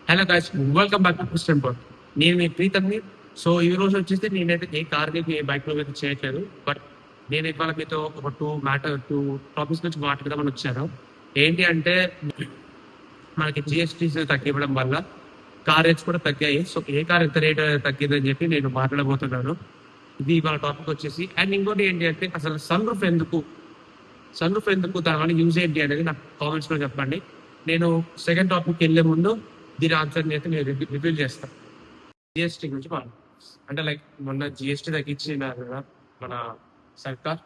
Hello guys, welcome back to question board. నేను మీ ప్రీతమ్ని. So ఈ రోజు వచ్చేసి నేనైతే ఏ కార్ని ఏ బైక్ లో అయితే చేయట్లేదు. బట్ నేను ఇవాళ మీతో ఒక టూ టాపిక్స్ గురించి మాట్లాడదామని వచ్చాను. ఏంటి అంటే మనకి జిఎస్టీస్ తగ్గివ్వడం వల్ల కార్ రేట్స్ కూడా తగ్గాయి. సో ఏ కార్ ఎంత రేట్ తగ్గిందని చెప్పి నేను మాట్లాడబోతున్నాను. ఇది ఇవాళ టాపిక్ వచ్చేసి. అండ్ ఇంకోటి ఏంటి అంటే అసలు సన్ రూఫ్ ఎందుకు దానివల్ల యూజ్ ఏంటి అనేది నాకు కామెంట్స్ లో చెప్పండి. నేను సెకండ్ టాపిక్ వెళ్ళే ముందు దీని ఆన్సర్ అయితే నేను రివీల్ చేస్తాను. జిఎస్టీ గురించి అంటే లైక్ మొన్న జిఎస్టీ తగ్గించినారు కదా మన సర్కార్.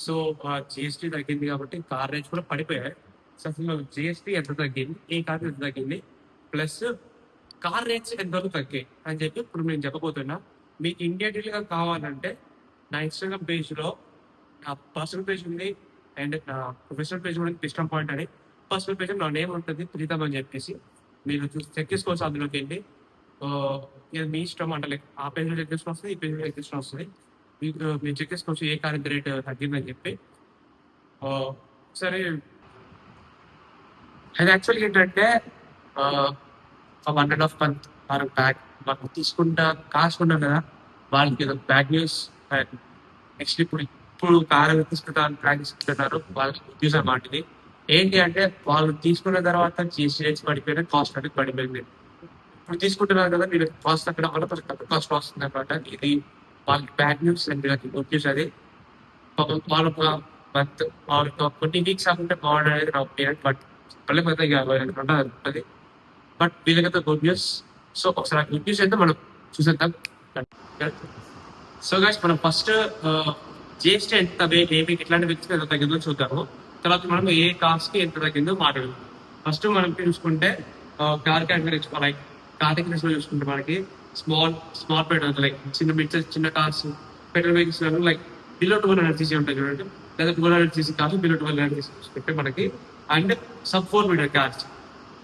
సో ఆ జిఎస్టీ తగ్గింది కాబట్టి కార్ రేట్స్ కూడా పడిపోయాయి. సో అసలు జిఎస్టీ ఎంత తగ్గింది, ఏ కార్ ఎంత తగ్గింది, ప్లస్ కార్ రేట్స్ ఎంతవరకు తగ్గాయి అని చెప్పి ఇప్పుడు నేను చెప్పబోతున్నా. మీకు ఇండియా డీల్ గా కావాలంటే నా ఇన్స్టాగ్రామ్ పేజ్ లో నా పర్సనల్ పేజ్ ఉంది అండ్ నా ప్రొఫెషనల్ పేజ్ కూడా ఇష్టం పాయింట్ అని. పర్సనల్ పేజ్ నా నేమ్ ఉంటుంది ప్రీతం అని చెప్పేసి మీరు చెక్ చేసుకోవచ్చు. అందులోకి వెళ్ళి ఇది మీ ఇష్టం అంటే లైక్ ఆ పేజ్ లో చెక్ చేసుకుని వస్తుంది, ఈ పేజ్ లో చెక్ చేసుకుని వస్తుంది. మీరు చెక్ చేసుకోవచ్చు ఏ కార్ రేట్ తగ్గిందని చెప్పి. సరే, అది యాక్చువల్గా ఏంటంటే 1.5 month బ్యాక్ మాకు తీసుకుంటా కాసుకుంటాం కదా, వాళ్ళకి బ్యాడ్ న్యూస్. నెక్స్ట్ ఇప్పుడు కార్ తీసుకుంటారు, బ్యాగ్ తీసుకుంటున్నారు, వాళ్ళకి న్యూస్ అన్నమాట ఇది. ఏంటి అంటే వాళ్ళు తీసుకున్న తర్వాత జిఎస్టీ రేట్స్ పడిపోయినా కాస్ట్ అనేది పడిపోయింది. ఇప్పుడు తీసుకుంటున్నారు కదా మీరు కాస్ట్ అక్కడ వల్ల తక్కువ కాస్ట్ వస్తుంది అనమాట. ఇది వాళ్ళకి బ్యాడ్ న్యూస్ అండ్ వీళ్ళకి గుడ్ న్యూస్. అది వాళ్ళ మంత్ వాళ్ళకి కొన్ని వీక్స్ అవ్వకుంటే బాగుండేది నా ఒపీనియన్. బట్ పల్లె పెద్దగా ఉంటుంది. బట్ వీళ్ళకైతే గుడ్ న్యూస్. సో ఒకసారి గుడ్ న్యూస్ అయితే మనం చూసేద్దాం. సో గైస్, మనం ఫస్ట్ జిఎస్టీ ఎంత ఏమి ఎట్లాంటి వ్యక్తికి ఎంత తగ్గిందో చూద్దాము. తర్వాత మనం ఏ కాస్ట్ కి ఎంత తగ్గిందో మాట్లాడదాం. ఫస్ట్ మనం చూసుకుంటే కార్ కేటగిరీస్ లైక్ కేటగిరీస్ లో చూసుకుంటే మనకి స్మాల్ పెట్రోల్ లైక్ చిన్న cars petrol vehicles like below 200cc ఉంటాయి చూడండి, లేదా 200cc కార్స్ బిలో 200cc చూసుకుంటే మనకి. అండ్ సబ్ 4 మీటర్ కార్స్,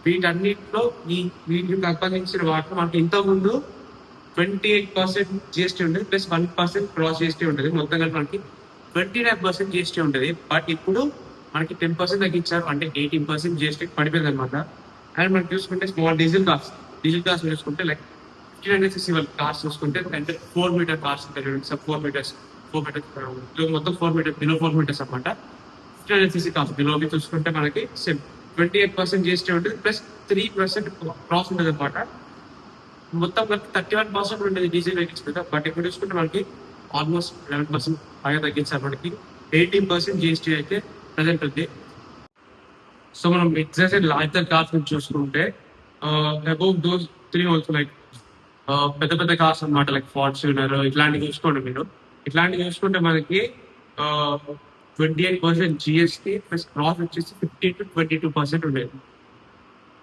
వీటన్నిటిలో వీటికి సంబంధించిన వాటిలో మనకి ఇంతకుముందు 28% జిఎస్టీ ఉంటుంది, ప్లస్ 1% క్రాస్ జిఎస్టీ ఉంటుంది. మొత్తం కలిపి మనకి 29% జిఎస్టీ ఉంటుంది. బట్ ఇప్పుడు మనకి 10% తగ్గించారు, అంటే 18% జిఎస్టీ పడిపోయింది అనమాట. అండ్ మనం చూసుకుంటే స్మాల్ డీజిల్ కార్స్ చూసుకుంటే లైక్ 1500cc కార్స్ చూసుకుంటే అంటే 4 మీటర్ కార్స్ ఉంటాయి, సబ్ 4 మీటర్స్ మొత్తం 4 మీటర్ బిలో 4 మీటర్స్ అనమాట. 1500cc కార్స్ బిలోకి చూసుకుంటే మనకి 28% జిఎస్టీ ఉంటుంది, ప్లస్ 3% క్రాస్ ఉంటుంది అనమాట. మొత్తం 31% ఉండేది డీజిల్ వెహికల్స్ మీద. బట్ ఇప్పుడు చూసుకుంటే మనకి ఆల్మోస్ట్ 11% బాగా తగ్గించారు. మనకి 18% జిఎస్టీ అయితే ప్రజెంట్ ఉంది. సో మనం ఎగ్జాక్ట్ లార్జర్ కార్స్ నుంచి చూసుకుంటే అబౌవ్ దోస్ 3 ఆల్సో లైక్ పెద్ద పెద్ద కార్స్ అనమాట, లైక్ ఫార్చునర్ ఇట్లాంటివి చూసుకోండి మీరు. ఇట్లాంటివి చూసుకుంటే మనకి 28% జిఎస్టీ ప్లస్ క్రాస్ వచ్చేసి 15 to 22% ఉండేది.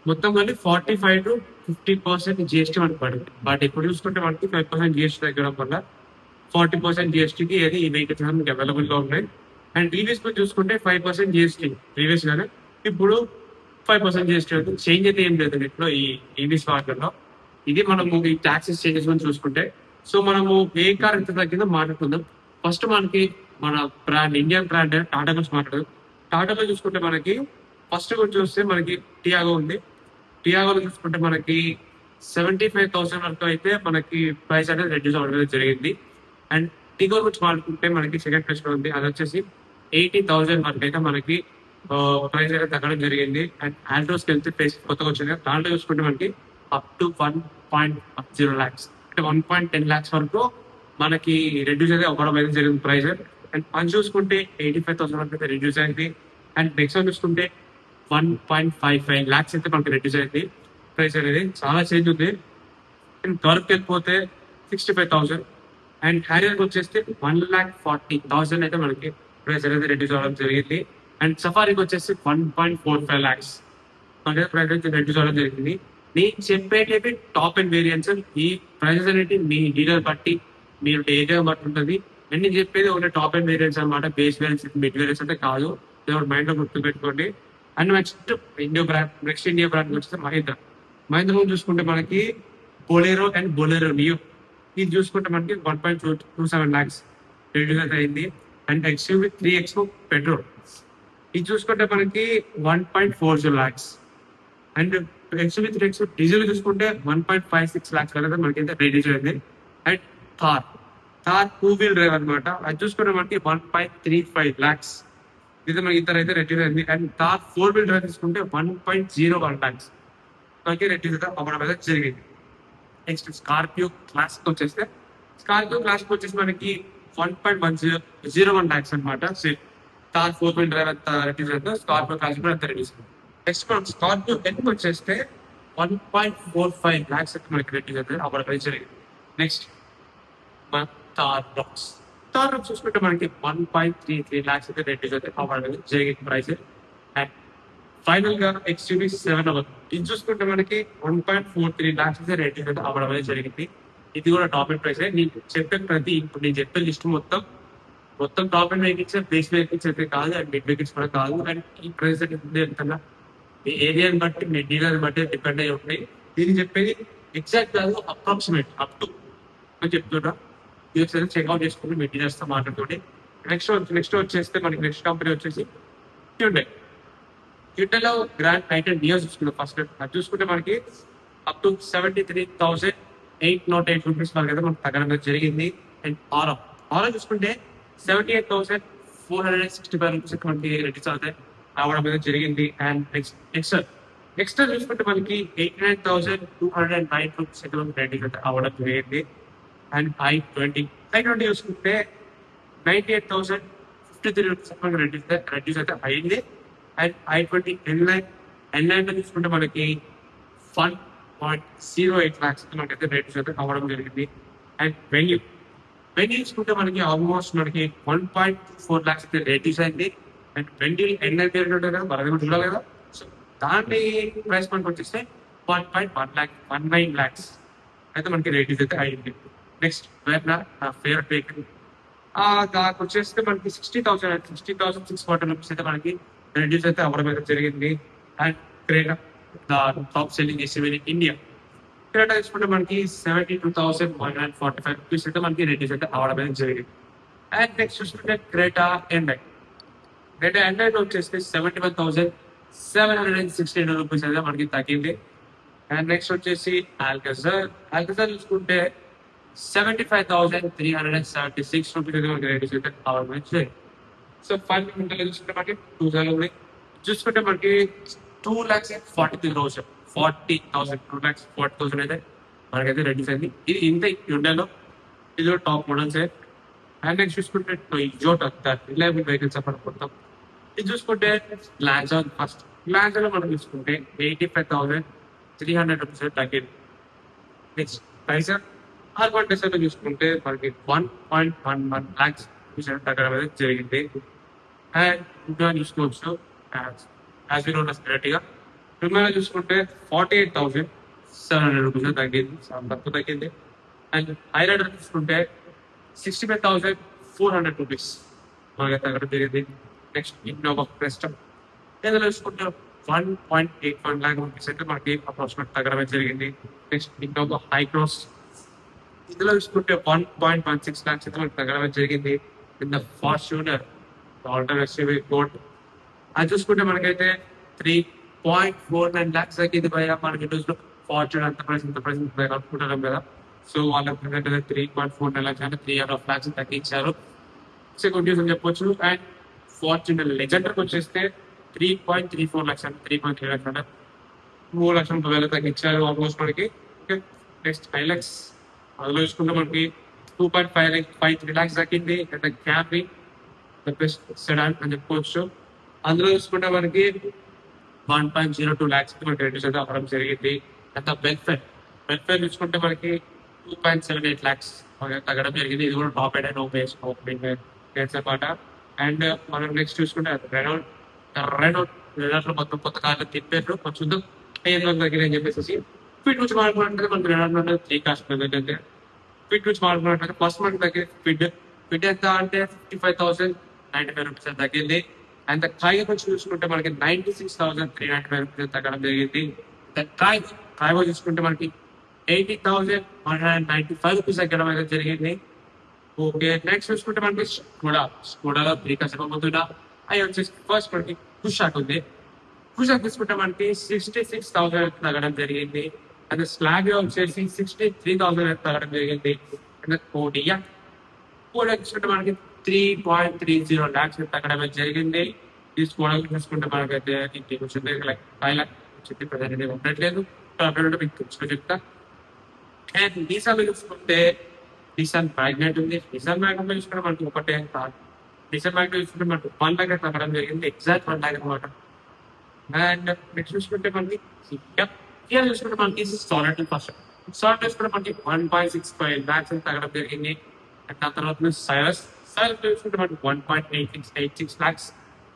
మొత్తం కానీ 45 to 50% జిఎస్టీ మనకి పడింది. బట్ ఇప్పుడు చూసుకుంటే మనకి 5% జిఎస్టీ తగ్గడం వల్ల 40% జిఎస్టీకి ఏది ఈ వెహికల్స్ మనకి అవైలబుల్ గా ఉన్నాయి. అండ్ టీవీఎస్ లో చూసుకుంటే 5% జిఎస్టీ ప్రీవియస్ గానే, ఇప్పుడు 5% జిఎస్టీ అవుతుంది. చేంజ్ అయితే ఏం లేదు ఇప్పుడు ఈ ఈవీస్ వాటిలో. ఇది మనము ఈ టాక్సెస్ చేంజెస్ గురించి చూసుకుంటే. సో మనము ఏ కార్ ఎంత తగ్గిందో మాట్లాడుకుందాం. ఫస్ట్ మనకి మన బ్రాండ్, ఇండియన్ బ్రాండ్ టాటా గురించి మాట్లాడదు. టాటాలో చూసుకుంటే మనకి ఫస్ట్ గురించి చూస్తే మనకి టియాగో ఉంది. టియాగోలో చూసుకుంటే మనకి 75,000 వరకు అయితే మనకి ప్రైస్ అనేది రెడ్యూస్ అవ్వడం జరిగింది. అండ్ టిగో గురించి మాట్లాడుకుంటే మనకి సెకండ్ ప్లేస్ లో ఉంది. అది వచ్చేసి 80,000 వరకు అయితే మనకి ప్రైస్ అయితే తగ్గడం జరిగింది. అండ్ ఆల్ట్రోస్కి వెళ్తే ప్రైస్ కొత్తగా వచ్చింది. దాంట్లో చూసుకుంటే మనకి అప్ టు 1.0 lakhs అంటే 1.10 lakhs వరకు మనకి రెడ్యూస్ అయితే అవ్వడం అయితే జరిగింది ప్రైస్. అండ్ పని చూసుకుంటే 85,000 వరకు అయితే రెడ్యూస్ అయింది. అండ్ నెక్స్ట్ చూసుకుంటే 1.55 lakhs అయితే మనకి రెడ్యూస్ అయింది ప్రైస్ అనేది. చాలా చేంజ్ ఉంది. అండ్ గల్ఫ్కి వెళ్ళిపోతే 65,000. అండ్ హ్యారియర్కి వచ్చేస్తే 1,40,000 అయితే మనకి ప్రైస్ అనేది రెడ్యూస్ అవ్వడం జరిగింది. అండ్ సఫారీకి వచ్చేసి 1.45 lakhs మనకి ప్రైస్ అయితే రెడ్యూస్ అవ్వడం జరిగింది. నేను చెప్పేటి టాప్ అండ్ వేరియంట్స్. ఈ ప్రైసెస్ అనేది మీ డీలర్ బట్టి, మీరు ఏరియా బట్టి ఉంటుంది. అండ్ నేను చెప్పేది ఒకటి టాప్ అండ్ వేరియంట్స్ అనమాట. బేస్ వేరియంట్స్, మిడ్ వేరియంట్స్ అంటే కాదు. మైండ్ లో గుర్తు పెట్టుకోండి. అండ్ నెక్స్ట్ ఇండియా బ్రాండ్ వచ్చేసి మహీంద్రా చూసుకుంటే మనకి బొలెరో అండ్ బొలెరో నియో ఇది చూసుకుంటే మనకి 1.27 lakhs రెడ్యూస్ అయింది. అండ్ ఎక్స్యూవీ 3XO పెట్రోల్ ఇది చూసుకుంటే మనకి 1.40 lakhs. And XUV 3X diesel చూసుకుంటే 1.56 lakhs వరకు మనకైతే రెడ్యూస్ అయింది. And Thar Thar 2-wheel drive అనమాట. అది చూసుకుంటే మనకి 1.35 lakhs ఇది మనకి ఇతర అయితే రెడ్యూస్ అయింది. అండ్ థార్ 4-wheel డ్రైవ్ తీసుకుంటే 1.01 lakhs మనకి రెడ్యూస్ అయితే అవ్వడం అయితే జరిగింది. నెక్స్ట్ స్కార్పియో క్లాసిక్ వచ్చేస్తే స్కార్పియో క్లాసిక్ వచ్చేసి మనకి 1.01 lakhs అనమాట. థార్ 4-wheel డ్రైవ్ అంత రెడ్యూస్ అయితే స్కార్పియో క్లాసిక్ అంత రెడ్యూస్ అయింది. నెక్స్ట్ మనం స్కార్పియో ఎన్ వచ్చేస్తే 1.45 lakhs అయితే మనకి రెడ్యూస్ అయితే అవ్వడం అయితే జరిగింది. నెక్స్ట్ మన థార్ రాక్స్ చూసుకుంటే మనకి 1.33 lakhs అయితే రెడ్యూస్ అయితే అవ్వడం అయితే జరిగింది ప్రైస్. అండ్ ఫైనల్ గా ఎక్స్యూవీ 7 అవ్వదు ఇది చూసుకుంటే మనకి 1.43 lakhs అయితే రెడ్యూస్ అయితే అవ్వడం అయితే జరిగింది. ఇది కూడా టాప్ అండ్ ప్రైస్. నేను చెప్పే ఇప్పుడు నేను చెప్పే లిస్ట్ మొత్తం top and vehicles, base vehicles అయితే కాదు, అండ్ మిడ్ వెహికల్స్ కూడా కాదు. అండ్ ఈ ప్రైస్ అయితే ఎంత మీ ఏరియాని బట్టి, మీ డీలర్ బట్టి డిపెండ్ అయ్యి ఉంటాయి. దీన్ని చెప్పేది ఎగ్జాక్ట్ కాదు, అప్రాక్సిమేట్ అప్ టు అని చెప్తున్నా. ఇది ఒకసారి చెక్అవుట్ చేసుకుని మీ డీలర్స్ తో మాట్లాడుతుంది. నెక్స్ట్ వచ్చేస్తే మనకి నెక్స్ట్ కంపెనీ వచ్చేసి హ్యుండైలో గ్రాండ్ టైటన్ నియో చూసుకుంటాం. ఫస్ట్ అది చూసుకుంటే మనకి అప్ టు 73,808 రూపీస్ వరకు అయితే మనకు తగ్గడం జరిగింది. అండ్ ఆరో చూసుకుంటే 78,465 రూపీస్ మనకి రెడ్యూస్ అవుతాయి రావడం అయితే జరిగింది. అండ్ నెక్స్ట్ చూసుకుంటే మనకి 89,209 రూపీస్ అయితే మనకి రెడ్యూస్ అయితే అవ్వడం జరిగింది. అండ్ I20 చూసుకుంటే 98,053 రూపీస్ మనకి రెడ్యూస్ అయితే అయింది. అండ్ I20 N9 చూసుకుంటే మనకి 1.08 lakhs మనకైతే రెడ్యూస్ అయితే అవ్వడం జరిగింది. అండ్ వెన్యూ చూసుకుంటే మనకి ఆల్మోస్ట్ మనకి 1.4 lakhs అయితే రెడ్యూస్ అయింది. అండ్ వెండి N9 ఉంటుంది కదా, మన దగ్గర చూడాలి కదా, సో దాని ప్రైస్ మనకి వచ్చేస్తే 1.19 lakhs అయితే మనకి రెడ్యూస్ అయితే అయింది. నెక్స్ట్ నా ఫేవరెట్ వెహికల్ దానికి వచ్చేస్తే మనకి 60,640 రూపీస్ అయితే మనకి రెడ్యూస్ అయితే అవ్వడం అయితే జరిగింది. And Creta top selling SUV in India. Creta తీసుకుంటే మనకి 72,145 రూపీస్ అయితే మనకి రెడ్యూస్ అయితే అవ్వడం అయితే జరిగింది. అండ్ నెక్స్ట్ చూసుకుంటే క్రేటా N9 వచ్చేస్తే 71,716 రూపీస్ అయితే మనకి తగ్గింది. అండ్ నెక్స్ట్ వచ్చేసి ఆల్కజర్ చూసుకుంటే 75,376 రూపీస్ అయితే మనకి రెడ్యూస్ అయితే అవ్వడం అయితే జరిగింది. సో ఫండమెంటల్ చూసుకుంటే మనకి 2,000 చూసుకుంటే మనకి 2,40,000 అయితే మనకైతే రెడ్యూస్ అయింది. ఇది ఇంత హ్యుండైలో ఇది టాప్ మోడల్స్. అండ్ నెక్స్ట్ చూసుకుంటే టొయోటా రిలయబుల్ వెహికల్స్ అప్పుడు మొత్తం ఇది చూసుకుంటే లాంజా ఫస్ట్ లాంజాలో మనం చూసుకుంటే 85,300 రూపీస్ తగ్గింది. నెక్స్ట్ పైసా ఆర్బాన్ డెసర్లో చూసుకుంటే మనకి 1.11 lakhs తగ్గడం అనేది జరిగింది. అండ్ ఇంకా చూసుకోవచ్చు యాజ్ నోన్ యాజ్ క్రెడిట్గా ప్రీమియర్ చూసుకుంటే 48,700 రూపీస్ తగ్గింది, చాలా తక్కువ తగ్గింది. అండ్ హైరైడర్ చూసుకుంటే 65,400 రూపీస్ మనకి తగ్గడం జరిగింది. నెక్స్ట్ ఇన్నోవా క్రెస్టా ఇందులో చూసుకుంటే 1.81 lakh రూపీస్ అయితే మనకి అప్రాక్సిమేట్ తగ్గడం జరిగింది. నెక్స్ట్ ఇన్నోవా హై క్రాస్ ఇందులో చూసుకుంటే 1.16 lakhs అయితే మనకి తగ్గడం జరిగింది. ఇన్ ఫార్చ్యూనర్ ఆల్టర్నేటివ్ కోడ్ అది చూసుకుంటే మనకైతే 3.49 lakhs తగ్గింది. భయ మనకి రోజులో ఫార్చ్యూనర్ అంత ప్రైస్ అనుకుంటున్నాం కదా, సో వాళ్ళకి 3.49 lakhs అంటే 3.5 lakhs తగ్గించారు. సెకండ్ న్యూస్ అని చెప్పొచ్చు. అండ్ ఫార్చ్యూనర్ లెజెండర్కి వచ్చేస్తే 3.34 lakhs అంటే 3.3 lakhs అంటే 3,30,000 తగ్గించారు ఆల్మోస్ట్ మనకి. నెక్స్ట్ హైలక్స్ అందులో చూసుకుంటే మనకి 2.53 lakhs తగ్గింది. అంటే క్యామ్రీ ద బెస్ట్ సెడాన్ అని చెప్పుకోవచ్చు. అందులో చూసుకుంటే మనకి 1.02 lakhs మనకి రెడ్యూస్ అయితే అవ్వడం జరిగింది. అంత వెల్ఫేర్ చూసుకుంటే మనకి 2.78 lakhs తగ్గడం జరిగింది. ఇది కూడా top and no base opening అనమాట. అండ్ మనం నెక్స్ట్ చూసుకుంటే రెనాల్ట్ మొత్తం కొత్త కార్లు తిప్పారు. కొంచెం ఏం తగ్గింది అని చెప్పేసి ఫిట్ నుంచి మాట్లాడుకుంటే మనకి రెనాల్ట్ 3 cars అయితే ఫిట్ నుంచి మాట్లాడుకుంటే ఫస్ట్ మనకి తగ్గింది ఫిట్ ఎంత అంటే 55,095 రూపీస్ తగ్గింది. అండ్ కాయ కొంచెం చూసుకుంటే మనకి 96,395 రూపీస్ తగ్గడం జరిగింది. కాయ చూసుకుంటే మనకి 80,195 రూపీస్ తగ్గడం అయితే జరిగింది. ఓకే, నెక్స్ట్ చూసుకుంటే మనకి స్కోడాలో 3 cars ఇవ్వబోతున్నా. అవి వచ్చేసి ఫస్ట్ మనకి కుషాక్ ఉంది. క్రూజర్ తీసుకుంటే మనకి 66,000 తగ్గడం జరిగింది. అండ్ స్లావియా వచ్చేసి 63,000 తగ్గడం జరిగింది. అండ్ కోడియా తీసుకుంటే మనకి 3.30 lakhs తగ్గడం జరిగింది. ఈ స్కోడల్ చూసుకుంటే మనకైతే ఇంటికి వచ్చింది లైక్ 5 lakhs వచ్చింది. ప్రజెంట్ ఉండట్లేదు. మీకు తెలుసుకొని చెప్తా. అండ్ నిసాన్ చూసుకుంటే నిసాన్ మ్యాగ్నెట్ ఉంది. నిసాన్ మ్యాగ్నెట్ చూసుకుంటే మనకి ఒకటే కాదు. నిసాన్ మ్యాగ్నెట్ చూసుకుంటే మనకి 1 lakh తగ్గడం జరిగింది. ఎగ్జాక్ట్ 1 lakh అనమాట. అండ్ నెక్స్ట్ చూసుకుంటే మనకి కియా చూసుకుంటే మనకి సాలిడ్ ఫస్ట్ సాలిడ్ చూసుకుంటే మనకి 1.65 lakhs తగ్గడం జరిగింది. అండ్ ఆ తర్వాత సైరస్ చూసుకుంటే మనకి 1.86 lakhs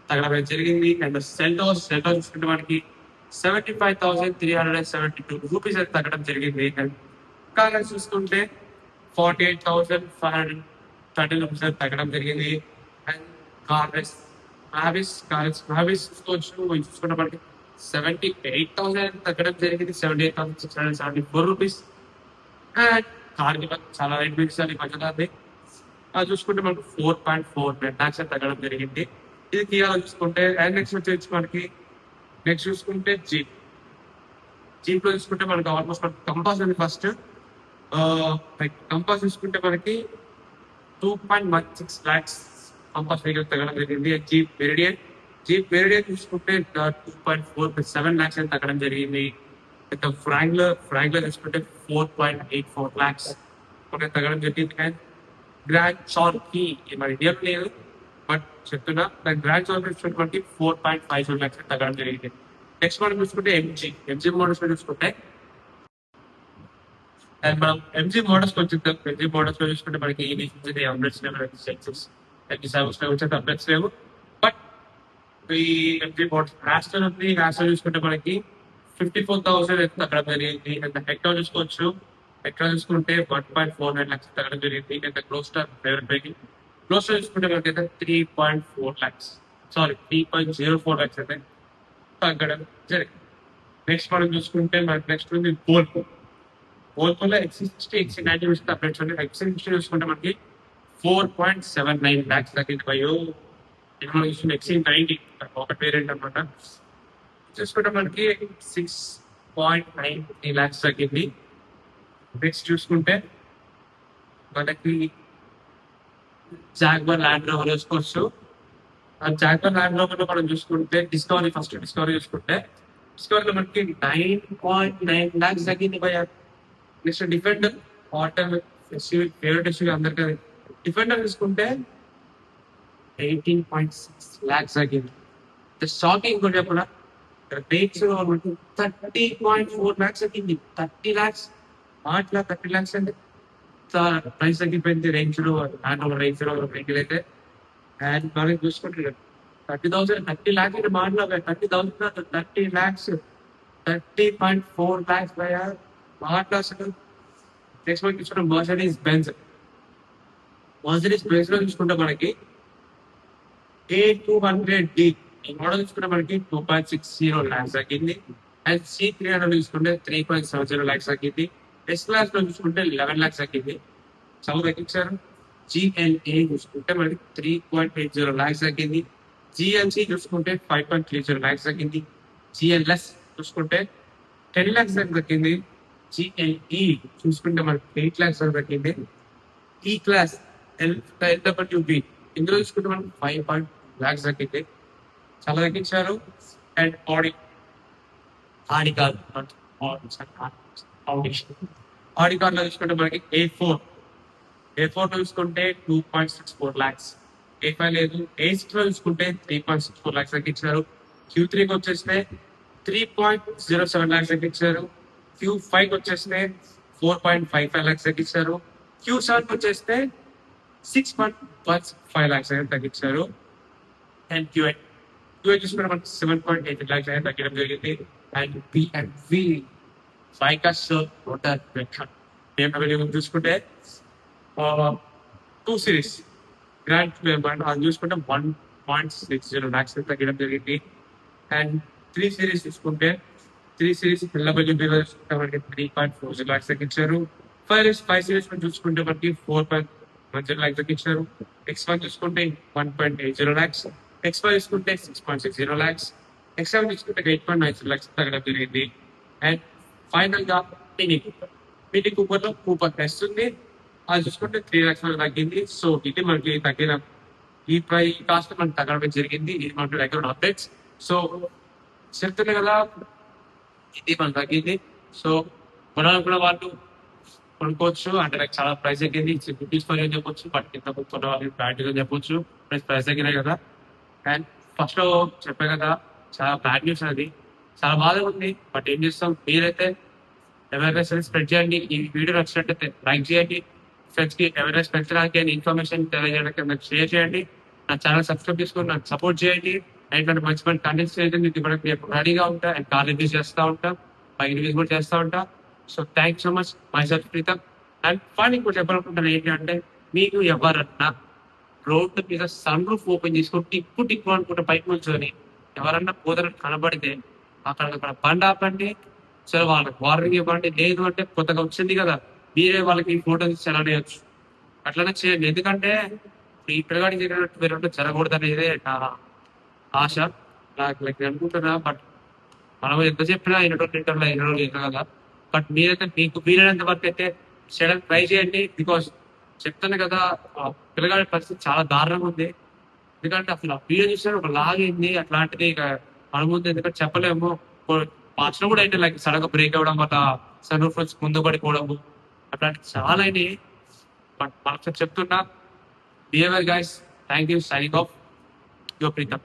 తగ్గడం జరిగింది. అండ్ సెల్టోస్ చూసుకుంటే మనకి 75,372 రూపీస్ అయితే తగ్గడం జరిగింది. అండ్ కాగా చూసుకుంటే 48,530 రూపీస్ అయితే తగ్గడం జరిగింది. అండ్ కార్వెస్ చూసుకుంటే మనకి 78,000 తగ్గడం జరిగింది. 78,674 రూపీస్. అండ్ కార్నివల్ చాలా రేట్ పెంచాలి మధ్యలో అది చూసుకుంటే మనకి 4.49 lakhs తగ్గడం జరిగింది. ఇది కియాలో చూసుకుంటే అండ్ నెక్స్ట్ వచ్చేసి మనకి నెక్స్ట్ చూసుకుంటే జీప్ లో చూసుకుంటే మనకి ఆల్మోస్ట్ కంపాస్ ఉంది ఫస్ట్. కంపాస్ చూసుకుంటే మనకి 2.16 lakhs కంపాస్ వెహికల్ తగ్గడం జరిగింది. జీప్ మెరిడియన్ చూసుకుంటే 2.47 lakhs అని తగ్గడం జరిగింది. ఫ్రాంక్లర్ చూసుకుంటే 4.84 lakhs తగ్గడం జరిగింది. అండ్ గ్రాండ్ చార్కీ మన ఇండియాలో లేదు బట్ చెప్తున్నా దాని గ్రాండ్ చార్కీ చూసుకుంటే 4.57 lakhs తగ్గడం జరిగింది. నెక్స్ట్ మనం చూసుకుంటే ఎంజీ మోడల్స్ చూసుకుంటే అండ్ మనం ఎంజీ మోడల్స్ వచ్చింది. ఎంజీ మోడల్స్ లో చూసుకుంటే మనకి అప్డేట్స్ అప్డేట్స్ లేవు. బట్ ఈ ఎంజీ మోడల్స్ రాష్ట్రం ఉంది. రాష్ట్రం చూసుకుంటే మనకి 54,000 తగ్గడం జరిగింది. అండ్ హెక్టర్ చూసుకోవచ్చు. హెక్టర్ చూసుకుంటే 1.49 lakhs తగ్గడం జరిగింది. అండ్ గ్లోస్టార్ ఫేవరెట్ వెహికల్ గ్లోస్టార్ చూసుకుంటే మనకైతే 3.4 lakhs 3.04 lakhs అయితే తగ్గడం జరిగింది. నెక్స్ట్ మనం చూసుకుంటే మనకి నెక్స్ట్ ఉంది ఓల్పోలో XC60 XC90 చూసుకుంటే అప్డేట్స్ ఉంది. XC60 చూసుకుంటే మనకి 4.79 lakhs తగ్గింది. మనం చూసుకుంటే XC90 ఒక వేరియంట్ అనమాట. చూసుకుంటే మనకి 6.93 lakhs తగ్గింది. నెక్స్ట్ చూసుకుంటే మనకి జాగ్వర్ ల్యాండ్ రోవర్ చూసుకోవచ్చు. ఆ జాగ్వర్ ల్యాండ్ రోవర్ లో మనం చూసుకుంటే డిస్కవరీ చూసుకుంటే డిస్కవరీలో మనకి 9.9 lakhs తగ్గింది భయ. నెక్స్ట్ డిఫెండర్ ఫేవరెట్ ఎస్యూవీ అందరికీ డిఫెండర్ చూసుకుంటే 18.6 lakhs తగ్గింది. షాకింగ్ కూడా చెప్పిన రేట్స్ 30.4 lakhs తగ్గింది. 30 lakhs 30 lakhs అంటే ప్రైస్ తగ్గిపోయింది. రేంజ్ లో వెహికల్ అయితే అండ్ మనం చూసుకుంటే 30 lakhs అంటే మాటలో 30 lakhs 30.4 lakhs మాటలో అసలు. నెక్స్ట్ మనకి చూసుకుంటే మర్సిడీస్ బెంజ్ లో చూసుకుంటే మనకి A200D ఈ మోడల్ చూసుకుంటే మనకి 2.60 lakhs తగ్గింది. అండ్ C300 చూసుకుంటే 3.70 lakhs తగ్గింది. ఎస్ క్లాస్ లో చూసుకుంటే 11 lakhs తగ్గింది. చాలా తగ్గించారు. GLA చూసుకుంటే మనకి 3.80 lakhs తగ్గింది. GLC చూసుకుంటే 5.30 lakhs తగ్గింది. GLS చూసుకుంటే 10 lakhs తగ్గింది. GLE చూసుకుంటే మనకి 8 lakhs తగ్గింది. ఈ క్లాస్ LWB ఇందులో చూసుకుంటే మనకి 5 lakhs తగ్గింది. చాలా తగ్గించారు. అండ్ ఆడి కార్ లో చూసుకుంటే మనకి A4 లో చూసుకుంటే 2.64 lakhs. A5 లేదు. A6 లో చూసుకుంటే 3.64 lakhs తగ్గించారు. Q3కి వచ్చేస్తే 3.07 lakhs తగ్గించారు. Q5 వచ్చేస్తే 4.55 lakhs తగ్గించారు. Q7 వచ్చేస్తే 6.15 lakhs తగ్గించారు. అండ్ QA చూసుకుంటే మనకి 7.8 lakhs తగ్గడం జరిగింది. అండ్ PNV చూసుకుంటే 2 series గ్రాండ్ అది చూసుకుంటే 1.60 lakhs తగ్గడం జరిగింది. అండ్ 3 series చూసుకుంటే 3 series LWB చూసుకుంటే మనకి 3.40 lakhs తగ్గించారు. 5 series చూసుకుంటే మనకి 4.10 lakhs తగ్గించారు. X1 చూసుకుంటే 1.80 lakhs. X5 చూసుకుంటే 6.60 lakhs. ఎక్స్ట్రా తీసుకుంటే 8.9 lakhs తగ్గడం జరిగింది. అండ్ ఫైనల్ గా మినీ కూపర్ లో కూపర్ టెస్ట్ ఉంది. అది చూసుకుంటే 3 lakhs వరకు తగ్గింది. సో ఇది మనకి తగ్గిన ఈ కాస్ట్ మనకి తగ్గడం జరిగింది. ఇది మనకి దగ్గర అప్డేట్స్. సో చెప్తున్నా కదా, ఇది మనకి తగ్గింది. సో కొనాలనుకున్న వాళ్ళు కొనుక్కోవచ్చు. అంటే లైక్ చాలా ప్రైస్ తగ్గింది. రూపీస్ అని చెప్పొచ్చు. బట్ కింద కొన్న వాళ్ళు బ్యాడ్ అని చెప్పొచ్చు. ప్రైస్ తగ్గినాయి కదా. అండ్ ఫస్ట్ లో చెప్పే కదా, చాలా బ్యాడ్ న్యూస్ అది. చాలా బాధగా ఉంది. బట్ ఏం చేస్తాం, మీరైతే అవేర్నెస్ స్ప్రెడ్ చేయండి. ఈ వీడియో నచ్చినట్టయితే లైక్ చేయండి. ఫ్రెండ్స్ కి అవేర్నెస్ పెంచడానికి అండ్ ఇన్ఫర్మేషన్ తెలియజేయడానికి నాకు షేర్ చేయండి. నా ఛానల్ సబ్స్క్రైబ్ చేసుకొని నాకు సపోర్ట్ చేయండి. అండ్ ఇట్లాంటి మంచి మంచి కంటెంట్స్ చేయండి. మీకు ఇప్పటికి రెడీగా ఉంటా అండ్ కాల్ రివ్యూస్ చేస్తూ ఉంటా, బై రివ్యూస్ కూడా చేస్తూ ఉంటా. So thank so much myself Preetham. And final కూడా చెప్పాలనుకుంటున్నాను ఏంటి అంటే, మీకు ఎవరన్నా రోడ్డు మీద సన్ రూఫ్ ఓపెన్ చేసుకొని టిక్కు అనుకుంటే బయట నుంచొని ఎవరన్నా పోదరని కనబడితే అక్కడ బండి ఆపండి. సరే వాళ్ళకి వార్నింగ్ ఇవ్వండి. లేదు అంటే కొత్తగా వచ్చింది కదా, మీరే వాళ్ళకి ఫోటో తీసి చలనేయచ్చు. అట్లనే చేయండి. ఎందుకంటే ఈ పిల్లగాడి జరిగినట్టు వేరే జరగకూడదు అనేది నా ఆశ. నాకు లైక్ అనుకుంటున్నా. బట్ మనం ఎంత చెప్పినా ఎన్నో కదా. బట్ మీరైతే మీకు వీలైనంత వరకు అయితే చేయడానికి ట్రై చేయండి. బికాస్ చెప్తాను కదా, ఆ పిల్లగాడి పరిస్థితి చాలా దారుణంగా ఉంది. ఎందుకంటే అసలు ఆ వీడియో చూస్తే ఒక లాగైంది. అట్లాంటిది ఇక మన ముందు ఎందుకంటే చెప్పలేము. పాస్లో కూడా అయితే లైక్ సడన్ గా బ్రేక్ అవ్వడం వల్ల సన్ రూఫ్ నుంచి ముందు పడిపోవడము అట్లాంటి చాలా అయినాయి. బట్ మనకు చెప్తున్నా, behaviour guys. Thank you. Signing off your Pritam.